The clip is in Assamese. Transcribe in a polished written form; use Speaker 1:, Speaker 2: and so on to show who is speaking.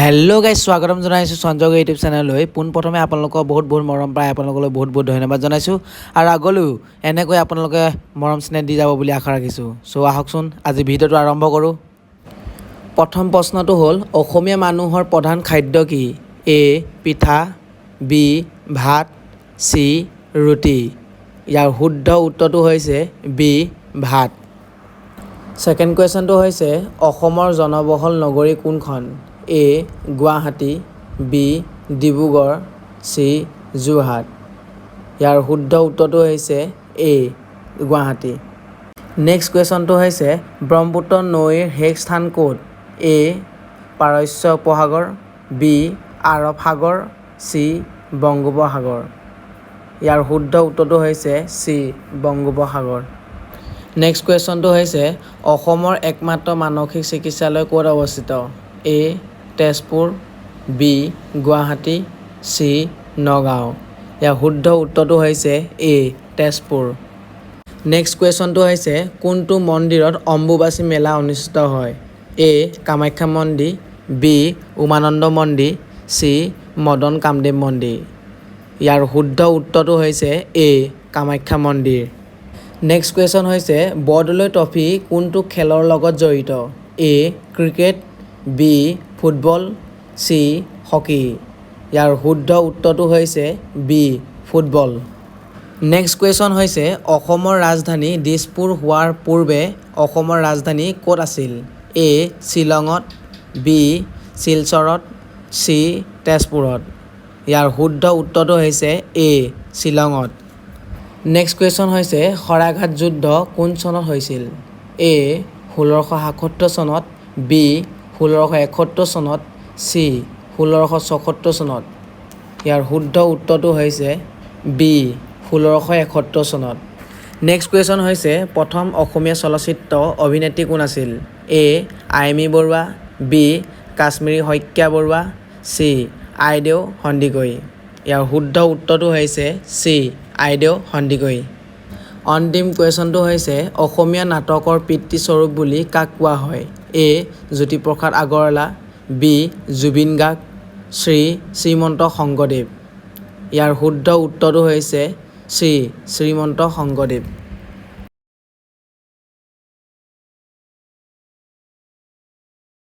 Speaker 1: हेलो गाइस स्वागतम জনাইছো সঞ্জয় ইউটিউব চেনেললৈ পোনপ্ৰথমে আপোনালোকক বহুত মৰম পাই আপোনালোকলৈ বহুত ধন্যবাদ জনাইছো আৰু আগলৈ এনেকৈ আপোনালোকে মৰম স্নেহ দি যাব বুলি আশা ৰাখিছো সো আহকচোন আজি ভিডিওটো আৰম্ভ কৰো প্ৰথম প্ৰশ্নটো হ'ল অসমীয়া মানুহৰ প্ৰধান খাদ্য কি এ পিঠা বি ভাত সি ৰুটি ইয়াৰ শুদ্ধ উত্তৰটো হৈছে বি ভাত সেকেন্ড কোৱেশ্চনটো হৈছে অসমৰ জনবহুল নগৰী কোনখন এ গুৱাহাটী বি ডিব্ৰুগড় সি যোৰহাট ইয়াৰ শুদ্ধ উত্তৰটো হৈছে এ গুৱাহাটী নেক্সট কোৱেশ্চনটো হৈছে ব্ৰহ্মপুত্ৰ নৈৰ শেষ স্থান ক'ত এ পাৰস্য উপসাগৰ বি আৰব সাগৰ সি বংগোপসাগৰ ইয়াৰ শুদ্ধ উত্তৰটো হৈছে সি বংগোপসাগৰ নেক্সট কোৱেশ্চনটো হৈছে অসমৰ একমাত্ৰ মানসিক চিকিৎসালয় ক'ত অৱস্থিত এ তেজপুৰ বি গুৱাহাটী সি নগাঁও ইয়াৰ শুদ্ধ উত্তৰটো হৈছে এ তেজপুৰ নেক্সট কুৱেশ্যনটো হৈছে কোনটো মন্দিৰত অম্বুবাচী মেলা অনুষ্ঠিত হয় এ কামাখ্যা মন্দিৰ বি উমানন্দ মন্দিৰ সি মদন কামদেৱ মন্দিৰ ইয়াৰ শুদ্ধ উত্তৰটো হৈছে এ কামাখ্যা মন্দিৰ নেক্সট কুৱেশ্যন হৈছে বৰদলৈ ট্ৰফি কোনটো খেলৰ লগত জড়িত এ ক্ৰিকেট বি ফুটবল সি হকি ইয়াৰ শুদ্ধ উত্তৰটো হৈছে বি ফুটবল নেক্সট কুৱেশ্যন হৈছে অসমৰ ৰাজধানী দিছপুৰ হোৱাৰ পূৰ্বে অসমৰ ৰাজধানী ক'ত আছিল এ শ্বিলঙত বি শিলচৰত সি তেজপুৰত ইয়াৰ শুদ্ধ উত্তৰটো হৈছে এ শ্বিলঙত নেক্সট কুৱেশ্যন হৈছে শৰাইঘাট যুদ্ধ কোন চনত হৈছিল এ 1677 চনত বি 1671 চনত সি 1674 চনত ইয়াৰ শুদ্ধ উত্তৰটো হৈছে বি 1671 চনত নেক্সট কুৱেশ্যন হৈছে প্ৰথম অসমীয়া চলচ্চিত্ৰ অভিনেত্ৰী কোন আছিল এ আইমী বৰুৱা বি কাশ্মীৰী শইকীয়া বৰুৱা সি আইদেউ সন্দিকৈ ইয়াৰ শুদ্ধ উত্তৰটো হৈছে সি আইদেউ সন্দিকৈ অন্তিম কুৱেশ্যনটো হৈছে অসমীয়া নাটকৰ পিতৃস্বৰূপ বুলি কাক কোৱা হয় এ জ্যোতিপ্ৰসাদ আগৰৱালা বি জুবিন গাৰ্গ শ্ৰীমন্ত শংকৰদেৱ ইয়াৰ শুদ্ধ উত্তৰটো হৈছে শ্ৰীমন্ত শংকৰদেৱ